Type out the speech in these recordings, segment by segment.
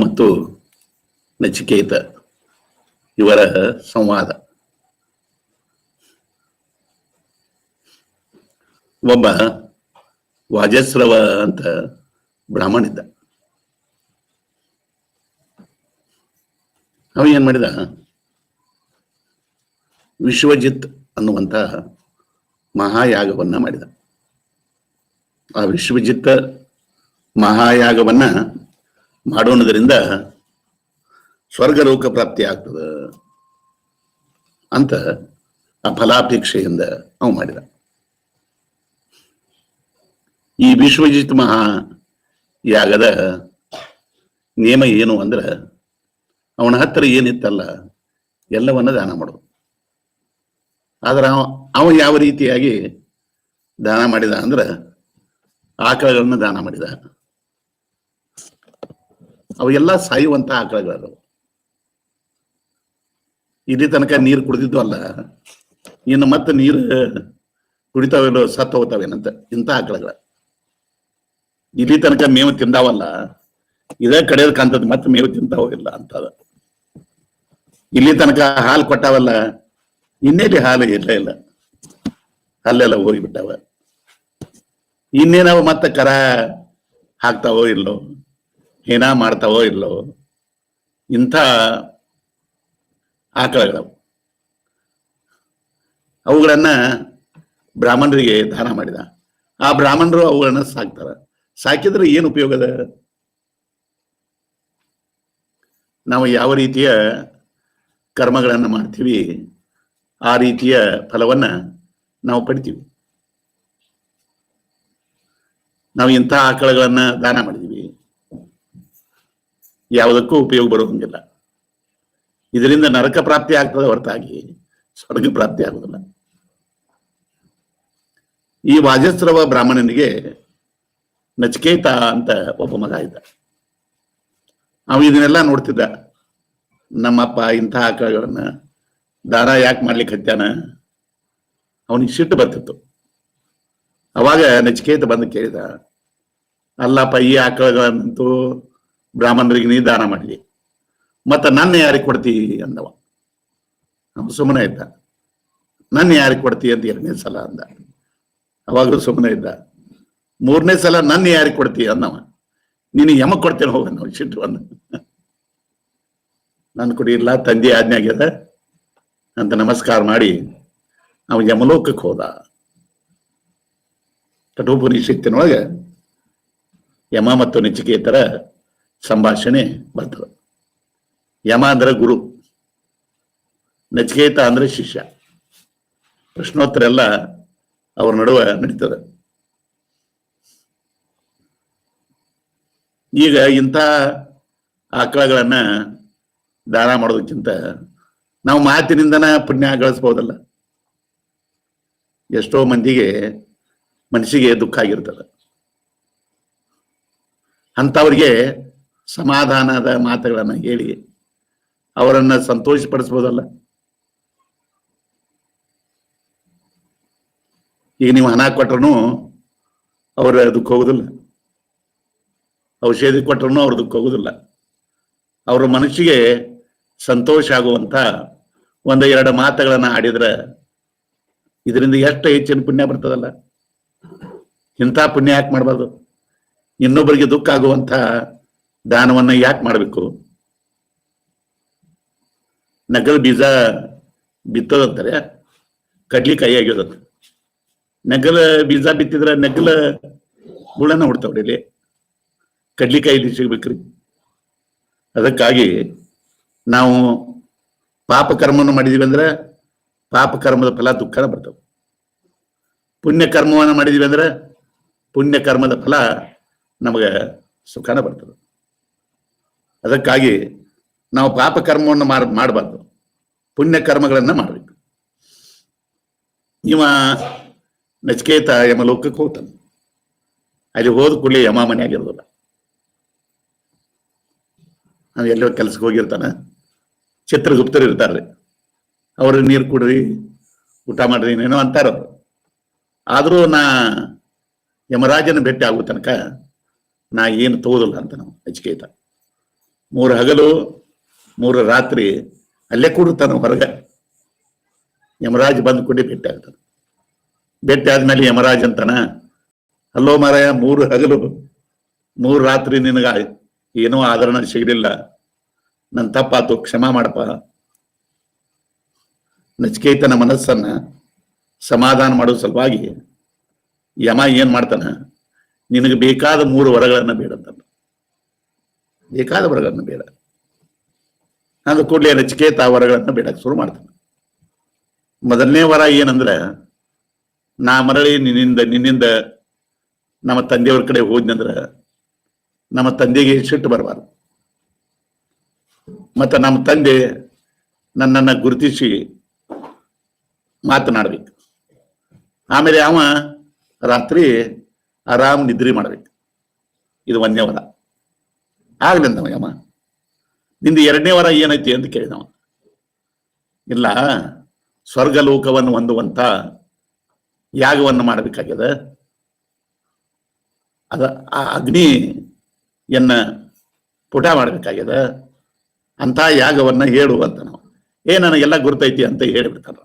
ಮತ್ತು ನಚಿಕೇತ ಇವರ ಸಂವಾದ. ಒಬ್ಬ ವಾಜಸ್ರವ ಅಂತ ಬ್ರಾಹ್ಮಣ ಇದ್ದ. ಅವ ಏನ್ ಮಾಡಿದ, ವಿಶ್ವಜಿತ್ ಅನ್ನುವಂತ ಮಹಾಯಾಗವನ್ನ ಮಾಡಿದ. ಆ ವಿಶ್ವಜಿತ್ ಮಹಾಯಾಗವನ್ನ ಮಾಡೋಣದ್ರಿಂದ ಸ್ವರ್ಗಲೋಕ ಪ್ರಾಪ್ತಿ ಆಗ್ತದ ಅಂತ ಆ ಫಲಾಪೇಕ್ಷೆಯಿಂದ ಅವ ಮಾಡಿದ. ಈ ವಿಶ್ವಜಿತ್ ಮಹಾಯಾಗದ ನಿಯಮ ಏನು ಅಂದ್ರ, ಅವನ ಹತ್ತಿರ ಏನಿತ್ತಲ್ಲ ಎಲ್ಲವನ್ನ ದಾನ ಮಾಡೋದು. ಆದ್ರೆ ಅವ ಯಾವ ರೀತಿಯಾಗಿ ದಾನ ಮಾಡಿದ ಅಂದ್ರ, ಆಕಳಗಳನ್ನ ದಾನ ಮಾಡಿದ. ಅವೆಲ್ಲ ಸಾಯುವಂತ ಆಕಳಗಳು. ಇಲ್ಲಿ ತನಕ ನೀರು ಕುಡಿದಿದ್ದು ಅಲ್ಲ, ಇನ್ನು ಮತ್ತೆ ನೀರು ಕುಡಿತಾವೇನೋ ಸತ್ತು ಹೋಗ್ತಾವೇನಂತ ಇಂಥ ಆಕಳಗಳ. ಇಲ್ಲಿ ತನಕ ಮೇವು ತಿಂದಾವಲ್ಲ, ಇದೇ ಕಡೆಯದ ಕಾಂತದ ಮತ್ತೆ ಮೇವು ತಿಂತಾವೋ ಇಲ್ಲ ಅಂತದ. ಇಲ್ಲಿ ತನಕ ಹಾಲು ಕೊಟ್ಟಾವಲ್ಲ, ಇನ್ನೇಲಿ ಹಾಲು ಇಲ್ಲ, ಅಲ್ಲೆಲ್ಲ ಹೋಗಿಬಿಟ್ಟಾವ. ಇನ್ನೇನಾವ ಮತ್ತೆ ಕರ ಹಾಕ್ತಾವೋ ಇಲ್ಲೋ, ಏನ ಮಾಡ್ತಾವೋ ಇಲ್ಲೋ, ಇಂಥ ಆಕಳಗಳವು. ಅವುಗಳನ್ನ ಬ್ರಾಹ್ಮಣರಿಗೆ ದಾನ ಮಾಡಿದ. ಆ ಬ್ರಾಹ್ಮಣರು ಅವುಗಳನ್ನ ಸಾಕ್ತಾರ. ಸಾಕಿದ್ರೆ ಏನು ಉಪಯೋಗದ? ನಾವು ಯಾವ ರೀತಿಯ ಕರ್ಮಗಳನ್ನ ಮಾಡ್ತೀವಿ ಆ ರೀತಿಯ ಫಲವನ್ನ ನಾವು ಪಡಿತೀವಿ. ನಾವು ಇಂಥ ಆಕಳಗಳನ್ನ ದಾನ ಮಾಡಿದೀವಿ, ಯಾವುದಕ್ಕೂ ಉಪಯೋಗ ಬರುವಂಗಿಲ್ಲ. ಇದರಿಂದ ನರಕ ಪ್ರಾಪ್ತಿ ಆಗ್ತದೆ ಹೊರತಾಗಿ ಸ್ವರ್ಗ ಪ್ರಾಪ್ತಿ ಆಗುದಿಲ್ಲ. ಈ ವಾಜಸ್ರವ ಬ್ರಾಹ್ಮಣನಿಗೆ ನಚಿಕೇತ ಅಂತ ಒಬ್ಬ ಮಗ ಇದ್ದ. ಅವ ಇದನ್ನೆಲ್ಲ ನೋಡ್ತಿದ್ದ. ನಮ್ಮಪ್ಪ ಇಂಥ ಆಕಳಗಳನ್ನ ದಾನ ಯಾಕೆ ಮಾಡ್ಲಿಕ್ಕೆ ಹತ್ಯಾನ, ಅವನಿಗೆ ಸಿಟ್ಟು ಬರ್ತಿತ್ತು. ಅವಾಗ ನಚಿಕೇತ ಬಂದು ಕೇಳಿದ, ಅಲ್ಲಪ್ಪ, ಈ ಆಕಳಗಳನ್ನಂತೂ ಬ್ರಾಹ್ಮಣರಿಗೆ ನೀ ದಾನ ಮಾಡಲಿ, ಮತ್ತ ನನ್ನ ಯಾರಿಗೆ ಕೊಡ್ತಿ ಅಂದವ. ಅವನು ಸುಮ್ಮನೆ ಇದ್ದ. ನನ್ನ ಯಾರಿಗೆ ಕೊಡ್ತಿ ಅಂತ 2ನೇ ಸಲ ಅಂದ. ಅವಾಗಲೂ ಸುಮ್ಮನೆ ಇದ್ದ. 3ನೇ ಸಲ ನನ್ನ ಯಾರಿಗೆ ಕೊಡ್ತಿ ಅಂದವ. ನೀನು ಯಮ ಕೊಡ್ತೇನೆ ಹೋಗ. ನಾವು ಸಿಟ್ಟು ಬಂದ, ನಾನು ಕುಡಿಯಿಲ್ಲ, ತಂದೆ ಆಜ್ಞೆ ಆಗ್ಯದ ಅಂತ ನಮಸ್ಕಾರ ಮಾಡಿ ಅವ ಯಮಲೋಕಕ್ಕೆ ಹೋದ. ಕಠೋಪನಿಷತ್ತಿನೊಳಗೆ ಯಮ ಮತ್ತು ನಚಿಕೇತರ ಸಂಭಾಷಣೆ ಬರ್ತದೆ. ಯಮ ಅಂದ್ರೆ ಗುರು, ನಚಿಕೇತ ಅಂದ್ರೆ ಶಿಷ್ಯ. ಪ್ರಶ್ನೋತ್ತರ ಎಲ್ಲ ಅವ್ರ ನಡುವೆ ನಡೀತದೆ. ಈಗ ಇಂಥ ಆಕಳಗಳನ್ನ ದಾನ ಮಾಡೋದಕ್ಕಿಂತ ನಾವು ಮಾತಿನಿಂದನ ಪುಣ್ಯ ಗಳಿಸ್ಬೋದಲ್ಲ. ಎಷ್ಟೋ ಮಂದಿಗೆ ಮನಸ್ಸಿಗೆ ದುಃಖ ಆಗಿರ್ತದೆ. ಅಂಥವ್ರಿಗೆ ಸಮಾಧಾನದ ಮಾತುಗಳನ್ನ ಹೇಳಿ ಅವರನ್ನ ಸಂತೋಷಪಡಿಸ್ಬೋದಲ್ಲ. ಈಗ ನೀವು ಹಣ ಕೊಟ್ರೂ ಅವ್ರ ದುಃಖ ಹೋಗುದಿಲ್ಲ, ಔಷಧಿ ಕೊಟ್ರೂ ಅವ್ರ ದುಃಖ ಹೋಗುದಿಲ್ಲ. ಅವ್ರ ಮನಸ್ಸಿಗೆ ಸಂತೋಷ ಆಗುವಂತ 1-2 ಮಾತುಗಳನ್ನ ಆಡಿದ್ರೆ ಇದರಿಂದ ಎಷ್ಟು ಹೆಚ್ಚಿನ ಪುಣ್ಯ ಬರ್ತದಲ್ಲ. ಇಂಥ ಪುಣ್ಯ ಯಾಕೆ ಮಾಡಬಾರ್ದು? ಇನ್ನೊಬ್ಬರಿಗೆ ದುಃಖ ಆಗುವಂತ ದಾನವನ್ನ ಯಾಕೆ ಮಾಡಬೇಕು? ನಗಲ್ ಬೀಜ ಬಿತ್ತೋದಂತಾರೆ, ಕಡ್ಲಿಕಾಯಿ ಆಗ್ಯೋದಂತ. ನಗಲ ಬೀಜ ಬಿತ್ತಿದ್ರೆ ನಗಲ ಹುಳನ ಹುಡ್ತಾವ್ರಿ, ಇಲ್ಲಿ ಕಡ್ಲಿಕಾಯಿ ಸಿಗ್ಬೇಕ್ರಿ. ಅದಕ್ಕಾಗಿ ನಾವು ಪಾಪ ಕರ್ಮವನ್ನು ಮಾಡಿದೀವಿ ಅಂದ್ರೆ ಪಾಪ ಕರ್ಮದ ಫಲ ದುಃಖನ ಬರ್ತವೆ. ಪುಣ್ಯ ಕರ್ಮವನ್ನು ಮಾಡಿದೀವಿ ಅಂದ್ರೆ ಪುಣ್ಯ ಕರ್ಮದ ಫಲ ನಮಗೆ ಸುಖನ ಬರ್ತದೆ. ಅದಕ್ಕಾಗಿ ನಾವು ಪಾಪ ಕರ್ಮವನ್ನು ಮಾಡಬಾರ್ದು, ಪುಣ್ಯ ಕರ್ಮಗಳನ್ನ ಮಾಡಬೇಕು. ಇವ ನಚಿಕೇತ ಯಮಲೋಕಕ್ಕೆ ಹೋಗ್ತಾನೆ. ಅಲ್ಲಿ ಹೋದ ಕೂಡಲೇ ಯಮ ಮನೆ ಆಗಿರೋದಿಲ್ಲ. ನಾವು ಎಲ್ಲೋ ಕೆಲ್ಸಕ್ಕೆ ಹೋಗಿರ್ತಾನ, ಚಿತ್ರಗುಪ್ತರು ಇರ್ತಾರ್ರಿ, ಅವ್ರ ನೀರು ಕುಡ್ರಿ, ಊಟ ಮಾಡ್ರಿ, ಏನೇನೋ ಅಂತಾರವ್ರು. ಆದ್ರೂ ನಾ ಯಮರಾಜನ ಭೇಟಿ ಆಗೋ ತನಕ ನಾ ಏನು ತಗೋದಿಲ್ಲ ಅಂತ ನಾವು ನಚಿಕೇತ. 3 ಹಗಲು 3 ರಾತ್ರಿ ಅಲ್ಲೇ ಕೂಡುತ್ತಾನ ಹೊರಗ. ಯಮರಾಜ್ ಬಂದ್ ಕೂಡಿ ಭೇಟಿ ಆಗ್ತಾನೆ. ಭೇಟಿ ಆದ್ಮೇಲೆ ಯಮರಾಜ್ ಅಂತಾನ, ಅಲ್ಲೋ ಮಾರಾಯ, 3 ಹಗಲು 3 ರಾತ್ರಿ ನಿನಗ ಏನೋ ಆದರಣ ಸಿಗಲಿಲ್ಲ, ನನ್ ತಪ್ಪಾತು, ಕ್ಷಮಾ ಮಾಡಪ್ಪ. ನಚಿಕೇತನ ಮನಸ್ಸನ್ನ ಸಮಾಧಾನ ಮಾಡೋ ಸಲುವಾಗಿ ಯಮ ಏನ್ ಮಾಡ್ತಾನ, ನಿನಗೆ ಬೇಕಾದ 3 ವರಗಳನ್ನ ಬೇಡ ಅಂತ. ಬೇಕಾದ ವರಗಳನ್ನ ಬೇಡ ಅಂದ ಕೂಡಲೇ ನಚಿಕೇತ ವರಗಳನ್ನ ಬೇಡಕ್ಕೆ ಶುರು ಮಾಡ್ತಾನೆ. ಮೊದಲನೇ ವರ ಏನಂದ್ರ, ನಾ ಮರಳಿ ನಿನ್ನಿಂದ ನಮ್ಮ ತಂದೆಯವ್ರ ಕಡೆ ಹೋದ್ನಂದ್ರ ನಮ್ಮ ತಂದೆಗೆ ಸಿಟ್ಟು ಬರಬಾರ್ದು, ಮತ್ತ ನಮ್ಮ ತಂದೆ ನನ್ನನ್ನ ಗುರುತಿಸಿ ಮಾತನಾಡ್ಬೇಕು. ಆಮೇಲೆ ಅವ ರಾತ್ರಿ ಆರಾಮ್ ನಿದ್ರಿ ಮಾಡ್ಬೇಕು. ಇದು 1ನೇ ವರ. ಆಗ್ಲಿಂದವ ಯಮ. ನಿಂದು 2ನೇ ವರ ಏನೈತಿ ಅಂತ ಕೇಳಿದವ. ಇಲ್ಲ, ಸ್ವರ್ಗಲೋಕವನ್ನು ಹೊಂದುವಂತ ಯಾಗವನ್ನು ಮಾಡಬೇಕಾಗ್ಯದ, ಆ ಅಗ್ನಿಯನ್ನ ಪುಟ ಮಾಡಬೇಕಾಗ್ಯದ, ಅಂತ ಯಾಗವನ್ನ ಹೇಳು ಅಂತ. ನಾವು ನನಗೆಲ್ಲ ಗುರ್ತೈತಿ ಅಂತ ಹೇಳಿಬಿಡ್ತಾರ.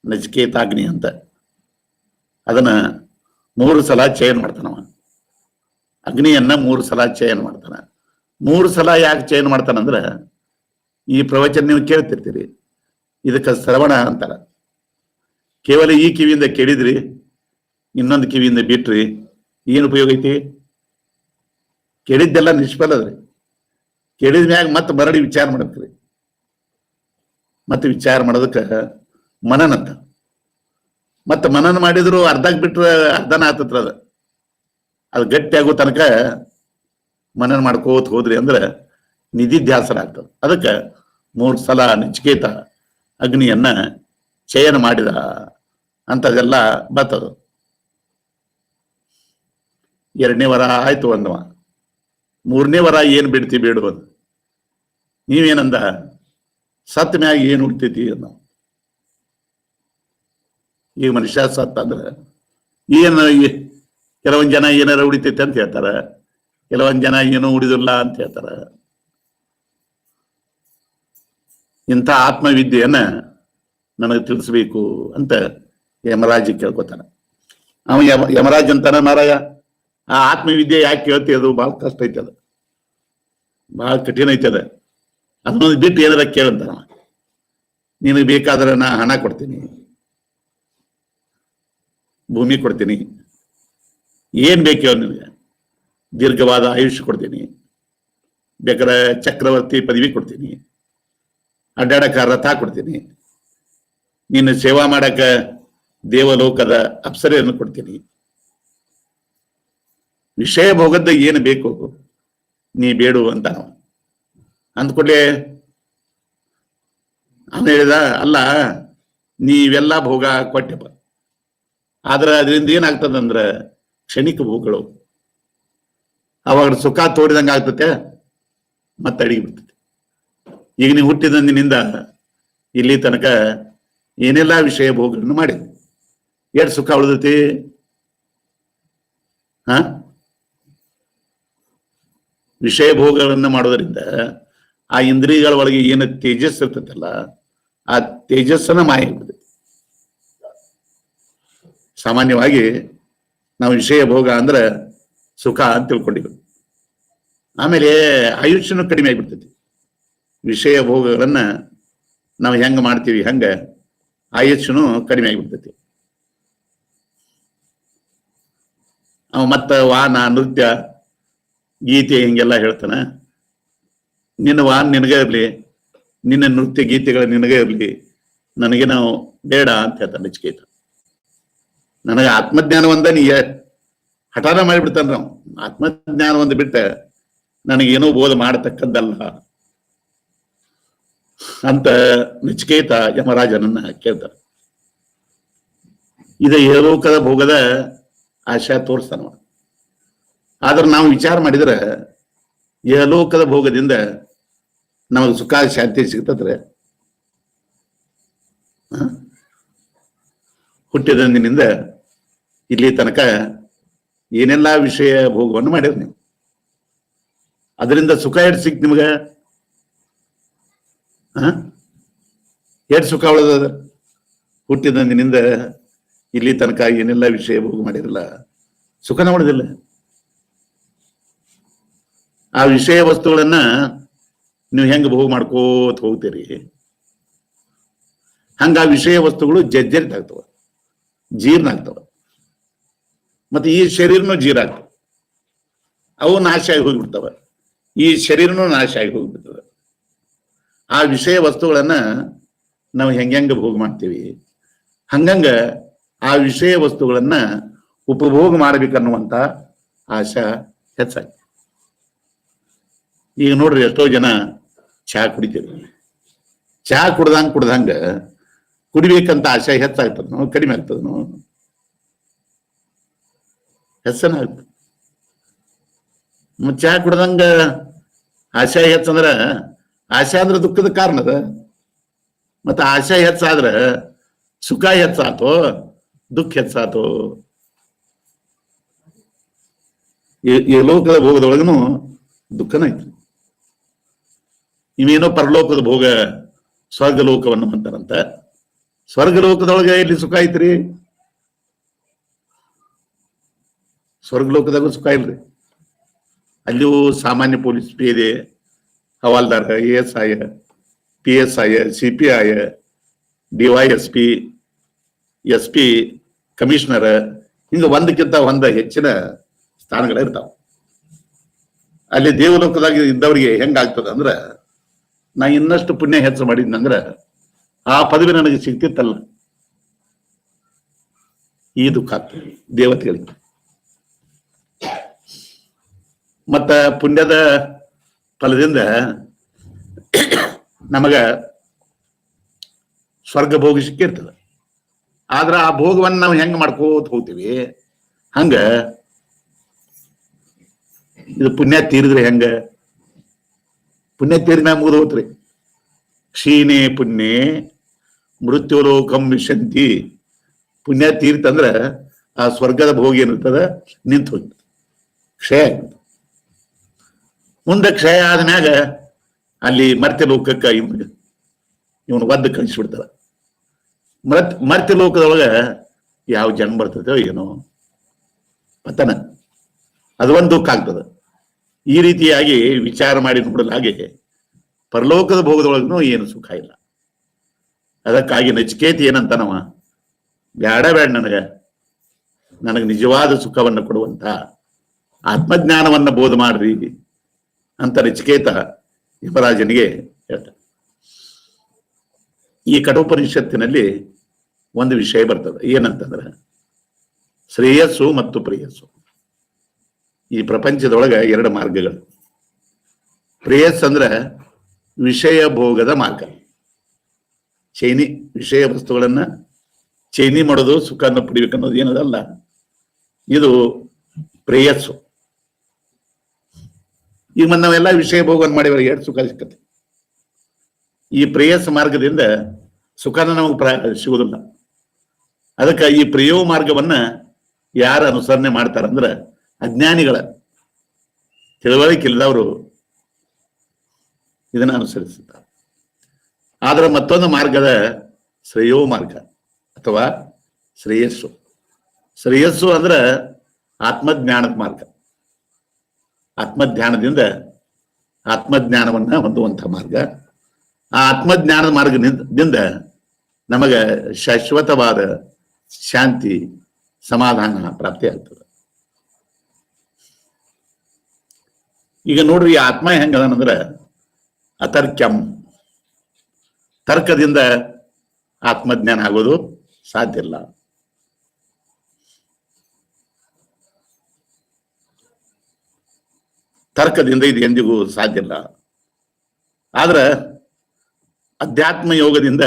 ನಚಿಕೇತಾಗ್ನಿ ಅಂತ ಅದನ್ನ 3 ಸಲ ಚಯನ ಮಾಡ್ತಾನವ. ಅಗ್ನಿಯನ್ನ 3 ಸಲ ಚಯನ ಮಾಡ್ತಾನ. 3 ಸಲ ಯಾಕೆ ಚಯನ ಮಾಡ್ತಾನಂದ್ರ, ಈ ಪ್ರವಚನ ನೀವು ಕೇಳ್ತಿರ್ತೀರಿ, ಇದಕ್ಕೆ ಶ್ರವಣ ಅಂತಾರ. ಕೇವಲ ಈ ಕಿವಿಯಿಂದ ಕೇಳಿದ್ರಿ, ಇನ್ನೊಂದು ಕಿವಿಯಿಂದ ಬಿಟ್ರಿ, ಏನು ಉಪಯೋಗ ಐತಿ? ಕೇಳಿದ್ದೆಲ್ಲ ನಿಷ್ಫಲ ಅದ್ರಿ. ಕೇಳಿದ ಮ್ಯಾಗ ಮತ್ತೆ ಮರಳಿ ವಿಚಾರ ಮಾಡಕ್ರಿ. ಮತ್ತೆ ವಿಚಾರ ಮಾಡೋದಕ್ಕೆ ಮನನ ಅಂತ. ಮತ್ತೆ ಮನನ ಮಾಡಿದ್ರು ಅರ್ಧಕ್ ಬಿಟ್ರೆ ಅರ್ಧನ ಆತತ್ರ. ಅದು ಗಟ್ಟಿ ಆಗೋ ತನಕ ಮನನ ಮಾಡ್ಕೋತ ಹೋದ್ರಿ ಅಂದ್ರೆ ನಿಧಿಧ್ಯಾಸನ ಆಗ್ತದೆ. ಅದಕ್ಕೆ 3 ಸಲ ನಚಿಕೇತ ಅಗ್ನಿಯನ್ನ ಚಯನ ಮಾಡಿದ ಅಂತದೆಲ್ಲ ಬರ್ತದ. 2ನೇ ವರ ಆಯ್ತು ಅಂದವ. 3ನೇ ವರ ಏನ್ ಬಿಡ್ತಿ ಬೇಡು ಅಂದ. ನೀವೇನಂದ, ಸತ್ ಮ್ಯಾಗ ಏನ್ ಉಳಿತೈತಿ ಅನ್ನೋ. ಈಗ ಮನುಷ್ಯ ಸತ್ ಅಂದ್ರ ಏನು, ಕೆಲವೊಂದ್ ಜನ ಏನಾರ ಉಳಿತೈತಿ ಅಂತ ಹೇಳ್ತಾರ, ಕೆಲವೊಂದ್ ಜನ ಏನೂ ಉಳಿದಿಲ್ಲ ಅಂತ ಹೇಳ್ತಾರ. ಇಂಥ ಆತ್ಮವಿದ್ಯೆಯನ್ನ ನನಗೆ ತಿಳಿಸ್ಬೇಕು ಅಂತ ಯಮರಾಜ ಕೇಳ್ಕೊತಾನ. ಅವ ಯಮರಾಜ್ ಅಂತಾನ, ಮಾರಾಯ, ಆ ಆತ್ಮವಿದ್ಯೆ ಯಾಕೆ ಕೇಳ್ತಿ? ಅದು ಬಹಳ ಕಷ್ಟ ಐತಿ, ಅದು ಬಹಳ ಕಠಿಣ ಐತಿ. ಅದನ್ನೊಂದು ಬಿಟ್ಟು ಏನಾರ ಕೇಳಂತಾನ. ನಿನಗೆ ಬೇಕಾದ್ರೆ ನಾ ಹಣ ಕೊಡ್ತೀನಿ, ಭೂಮಿ ಕೊಡ್ತೀನಿ, ಏನ್ ಬೇಕೋ ನಿನಗೆ, ದೀರ್ಘವಾದ ಆಯುಷ್ಯ ಕೊಡ್ತೀನಿ, ಬೇಕಾದ್ರೆ ಚಕ್ರವರ್ತಿ ಪದವಿ ಕೊಡ್ತೀನಿ, ಅಡ್ಡಾಡಕ ರಥ ಕೊಡ್ತೀನಿ, ನಿನ್ನ ಸೇವಾ ಮಾಡಕ ದೇವಲೋಕದ ಅಪ್ಸರೆಯನ್ನು ಕೊಡ್ತೀನಿ. ವಿಷಯ ಭೋಗದ ಏನು ಬೇಕು ನೀ ಬೇಡು ಅಂತ ಅಂದ್ಕೊಡ್ಲೆ. ಅವನು ಹೇಳಿದ, ಅಲ್ಲ, ನೀವೆಲ್ಲ ಭೋಗ ಕೊಟ್ಟೆಪ್ಪ, ಆದ್ರೆ ಅದರಿಂದ ಏನಾಗ್ತದಂದ್ರ ಕ್ಷಣಿಕ ಭೋಗಗಳು. ಅವಾಗ ಸುಖ ತೋರಿದಂಗ ಆಗ್ತತೆ, ಮತ್ತೆ ಅಡಿಗೆ ಬಿಡ್ತದೆ. ಈಗ ನೀವು ಹುಟ್ಟಿದಂದಿನಿಂದ ಇಲ್ಲಿ ತನಕ ಏನೆಲ್ಲ ವಿಷಯ ಭೋಗಗಳನ್ನು ಮಾಡಿದೆ, ಎಷ್ಟು ಸುಖ ಉಳಿದೈತಿ? ವಿಷಯ ಭೋಗಗಳನ್ನ ಮಾಡೋದ್ರಿಂದ ಆ ಇಂದ್ರಿಯಗಳ ಒಳಗೆ ಏನು ತೇಜಸ್ ಇರ್ತೈತಲ್ಲ, ಆ ತೇಜಸ್ಸನ್ನ ಮಾಯ ಆಗ್ಬಿಡ್ತೈತಿ. ಸಾಮಾನ್ಯವಾಗಿ ನಾವು ವಿಷಯ ಭೋಗ ಅಂದ್ರೆ ಸುಖ ಅಂತ ತಿಳ್ಕೊಂಡಿವಿ. ಆಮೇಲೆ ಆಯುಷ್ಯನೂ ಕಡಿಮೆ ಆಗಿಬಿಡ್ತೈತಿ. ವಿಷಯ ಭೋಗಗಳನ್ನ ನಾವು ಹೆಂಗ ಮಾಡ್ತೀವಿ ಹಂಗ ಆಯುಷ್ಯನೂ ಕಡಿಮೆ ಆಗಿಬಿಡ್ತೈತಿ. ಅವ ಮತ್ತ ವಾಹನ, ನೃತ್ಯ, ಗೀತೆ ಹಿಂಗೆಲ್ಲ ಹೇಳ್ತಾನ. ನಿನ್ನ ವಾಹನ ನಿನಗೆ ಇರ್ಲಿ, ನಿನ್ನ ನೃತ್ಯ ಗೀತೆಗಳು ನಿನಗೆ ಇರ್ಲಿ, ನನಗೆ ನಾವು ಬೇಡ ಅಂತ ಹೇಳ್ತಾನೆ ನಚಿಕೇತ. ನನಗೆ ಆತ್ಮಜ್ಞಾನ ಒಂದ ನೀ ಹಠಾನ ಮಾಡಿಬಿಡ್ತಾನ. ನಾವು ಆತ್ಮಜ್ಞಾನ ಒಂದು ಬಿಟ್ಟ ನನಗೇನೋ ಬೋಧ ಮಾಡತಕ್ಕದ್ದಲ್ಲ ಅಂತ ನಚಿಕೇತ ಯಮರಾಜನನ್ನ ಕೇಳ್ತಾರ. ಇದು ಏಲೋಕದ ಭೋಗದ ಆಶಯ ತೋರಿಸ್ತಾನ. ಆದ್ರೆ ನಾವು ವಿಚಾರ ಮಾಡಿದ್ರೆ ಏಲೋಕದ ಭೋಗದಿಂದ ನಮಗೆ ಸುಖ ಶಾಂತಿ ಸಿಗ್ತದ್ರೆ, ಹುಟ್ಟಿದಂದಿನಿಂದ ಇಲ್ಲಿ ತನಕ ಏನೆಲ್ಲ ವಿಷಯ ಭೋಗವನ್ನು ಮಾಡಿರಿ ನೀವು. ಅದರಿಂದ ಸುಖ ಎಷ್ಟು ಸಿಕ್ತು ನಿಮ್ಗ? ಎಷ್ಟು ಸುಖ ಉಳಿದ? ಹುಟ್ಟಿದಂದಿನಿಂದ ಇಲ್ಲಿ ತನಕ ಏನೆಲ್ಲ ವಿಷಯ ಭೋಗ ಮಾಡಿರಲ್ಲ, ಸುಖನ ಉಳಿದಿಲ್ಲ. ಆ ವಿಷಯ ವಸ್ತುಗಳನ್ನ ನೀವು ಹೆಂಗ ಭೋಗ ಮಾಡ್ಕೋತ ಹೋಗ್ತೀರಿ, ಹಂಗ ಆ ವಿಷಯ ವಸ್ತುಗಳು ಜರ್ಜರಿತ ಆಗ್ತವ, ಜೀರ್ಣ ಆಗ್ತವ. ಮತ್ತೆ ಈ ಶರೀರನು ಜೀರ ಆಗ್ತವ, ಅವು ನಾಶ ಆಗಿ ಹೋಗ್ಬಿಡ್ತಾವ. ಈ ಶರೀರನು ನಾಶ ಆಗಿ ಹೋಗ್ಬಿಡ್ತದ. ಆ ವಿಷಯ ವಸ್ತುಗಳನ್ನ ನಾವು ಹೆಂಗ ಭೋಗ ಮಾಡ್ತೀವಿ, ಹಂಗಂಗ ಆ ವಿಷಯ ವಸ್ತುಗಳನ್ನ ಉಪಭೋಗ ಮಾಡ್ಬೇಕನ್ನುವಂತ ಆಶಾ ಹೆಚ್ಚಾಗ್ತದೆ. ಈಗ ನೋಡ್ರಿ, ಎಷ್ಟೋ ಜನ ಚಹಾ ಕುಡಿತೀರಿ, ಚಹಾ ಕುಡ್ದಂಗ ಕುಡಿಬೇಕಂತ ಆಶೆ ಹೆಚ್ಚಾಗ್ತದ, ಕಡಿಮೆ ಆಗ್ತದ, ಹೆಚ್ಚನ ಆಗ್ತದೆ. ಚಹಾ ಕುಡ್ದಂಗ ಆಶೆ ಹೆಚ್ಚಂದ್ರ, ಆಶೆ ಅಂದ್ರೆ ದುಃಖದ ಕಾರಣ ಅದ. ಮತ್ತ ಆಶೆ ಹೆಚ್ಚಾದ್ರ ಸುಖ ಹೆಚ್ಚಾತೋ ದುಃಖ ಹೆಚ್ಚಾತೋ? ಈ ಲೋಕದ ಭೋಗದೊಳಗನು ದುಃಖನ ಐತಿ. ಇವೇನೋ ಪರಲೋಕದ ಭೋಗ, ಸ್ವರ್ಗ ಲೋಕವನ್ನು ಅಂತಾರಂತ. ಸ್ವರ್ಗ ಲೋಕದೊಳಗೆ ಇಲ್ಲಿ ಸುಖ ಐತ್ರಿ? ಸ್ವರ್ಗ ಲೋಕದಾಗೂ ಸುಖ ಇಲ್ರಿ. ಅಲ್ಲಿಯೂ ಸಾಮಾನ್ಯ ಪೊಲೀಸ್ ಪೇದೆ, Havaldar, ASI, PSI, CPI, DYSP, SP, commissioner, ಹಿಂಗ ಒಂದಕ್ಕಿಂತ ಒಂದ ಹೆಚ್ಚಿನ ಸ್ಥಾನಗಳಿರ್ತಾವ. ಅಲ್ಲಿ ದೇವಲೋಕದಾಗ ಇದ್ದವ್ರಿಗೆ ಹೆಂಗಾಗ್ತದ ಅಂದ್ರ, ನಾ ಇನ್ನಷ್ಟು ಪುಣ್ಯ ಹೆಚ್ಚು ಮಾಡಿದ್ನಂದ್ರ ಆ ಪದವಿ ನನಗೆ ಸಿಗ್ತಿತ್ತಲ್ಲ, ಈ ದುಃಖ ಆಗ್ತದೆ ದೇವತೆಗಳಿಗೆ. ಮತ್ತ ಪುಣ್ಯದ ಫಲದಿಂದ ನಮಗ ಸ್ವರ್ಗ ಭೋಗ ಸಿಕ್ಕಿರ್ತದ. ಆದ್ರ ಆ ಭೋಗವನ್ನ ನಾವು ಹೆಂಗ್ ಮಾಡ್ಕೋತ ಹೋಗ್ತೀವಿ, ಹಂಗ ಇದು ಪುಣ್ಯ ತೀರಿದ್ರೆ ಹೆಂಗ? ಪುಣ್ಯ ತೀರಿದ ಮುಗಿದು ಹೋತ್ರಿ. ಕ್ಷೀಣೆ ಪುಣ್ಯೆ ಮೃತ್ಯುಲೋಕಂ ವಿಶಂತಿ. ಪುಣ್ಯ ತೀರ್ತಂದ್ರ ಆ ಸ್ವರ್ಗದ ಭೋಗ ಏನಿರ್ತದ ನಿಂತು ಹೋಗ್ತದೆ, ಕ್ಷಯ ಆಗ್ತದೆ. ಮುಂದೆ ಕ್ಷಯ ಆದ್ಮ್ಯಾಗ ಅಲ್ಲಿ ಮರ್ತ್ಯ ಲೋಕಕ್ಕ ಇವನು ಒದ್ದು ಕಳಿಸ್ಬಿಡ್ತಾರ. ಮರ್ತ್ಯ ಲೋಕದೊಳಗ ಯಾವ ಜನ್ಮ ಬರ್ತದೋ ಏನೋ, ಪತನ, ಅದು ಒಂದು ದುಃಖ ಆಗ್ತದ. ಈ ರೀತಿಯಾಗಿ ವಿಚಾರ ಮಾಡಿ ನೋಡಲಾಗೆ ಪರಲೋಕದ ಭೋಗದೊಳಗೂ ಏನು ಸುಖ ಇಲ್ಲ. ಅದಕ್ಕಾಗಿ ನಚಿಕೇತ ಏನಂತಾನವ, ಬೇಡ ನನಗೆ ನಿಜವಾದ ಸುಖವನ್ನು ಕೊಡುವಂತ ಆತ್ಮಜ್ಞಾನವನ್ನ ಬೋಧ ಮಾಡ್ರಿ ಅಂತ ನಚಿಕೇತ ಯಮರಾಜನಿಗೆ ಹೇಳ್ತಾನೆ. ಈ ಕಠೋಪನಿಷತ್ತಿನಲ್ಲಿ ಒಂದು ವಿಷಯ ಬರ್ತದೆ, ಏನಂತಂದ್ರೆ ಶ್ರೇಯಸ್ಸು ಮತ್ತು ಪ್ರೇಯಸ್ಸು. ಈ ಪ್ರಪಂಚದೊಳಗ ಎರಡು ಮಾರ್ಗಗಳು. ಪ್ರೇಯಸ್ ಅಂದ್ರೆ ವಿಷಯ ಭೋಗದ ಮಾರ್ಗ, ಚೈನಿ ವಿಷಯ ವಸ್ತುಗಳನ್ನ ಚೈನಿ ಮಾಡೋದು, ಸುಖವನ್ನು ಪಡಿಬೇಕನ್ನೋದು ಏನದಲ್ಲ, ಇದು ಪ್ರೇಯಸ್ಸು. ಈಗ ನಾವೆಲ್ಲ ವಿಷಯ ಭೋಗವನ್ನು ಮಾಡಿದ್ರೆ ಎರಡು ಸುಖ ಸಿಕ್ಕತ್ತೆ. ಈ ಪ್ರೇಯಸ್ ಮಾರ್ಗದಿಂದ ಸುಖನ ನಮಗೆ ಸಿಗುದಿಲ್ಲ. ಅದಕ್ಕೆ ಈ ಪ್ರೇಯೋ ಮಾರ್ಗವನ್ನ ಯಾರು ಅನುಸರಣೆ ಮಾಡ್ತಾರಂದ್ರ ಅಜ್ಞಾನಿಗಳ, ತಿಳುವಳಿಕೆ ಇಲ್ಲದವರು ಇದನ್ನ ಅನುಸರಿಸುತ್ತಾರೆ. ಆದ್ರೆ ಮತ್ತೊಂದು ಮಾರ್ಗದ ಶ್ರೇಯೋ ಮಾರ್ಗ ಅಥವಾ ಶ್ರೇಯಸ್ಸು. ಶ್ರೇಯಸ್ಸು ಅಂದ್ರೆ ಆತ್ಮಜ್ಞಾನದ ಮಾರ್ಗ. ಆತ್ಮಜ್ಞಾನದಿಂದ ಆತ್ಮಜ್ಞಾನವನ್ನ ಹೊಂದುವಂಥ ಮಾರ್ಗ. ಆ ಆತ್ಮಜ್ಞಾನದ ಮಾರ್ಗದಿಂದ ನಮಗ ಶಾಶ್ವತವಾದ ಶಾಂತಿ, ಸಮಾಧಾನ ಪ್ರಾಪ್ತಿ ಆಗ್ತದೆ. ಈಗ ನೋಡ್ರಿ, ಈ ಆತ್ಮ ಹೆಂಗದನಂದ್ರ ಅತರ್ಕ್ಯಂ, ತರ್ಕದಿಂದ ಆತ್ಮಜ್ಞಾನ ಆಗೋದು ಸಾಧ್ಯ ಇಲ್ಲ. ತರ್ಕದಿಂದ ಇದು ಎಂದಿಗೂ ಸಾಧ್ಯ ಇಲ್ಲ. ಆದ್ರೆ ಅಧ್ಯಾತ್ಮ ಯೋಗದಿಂದ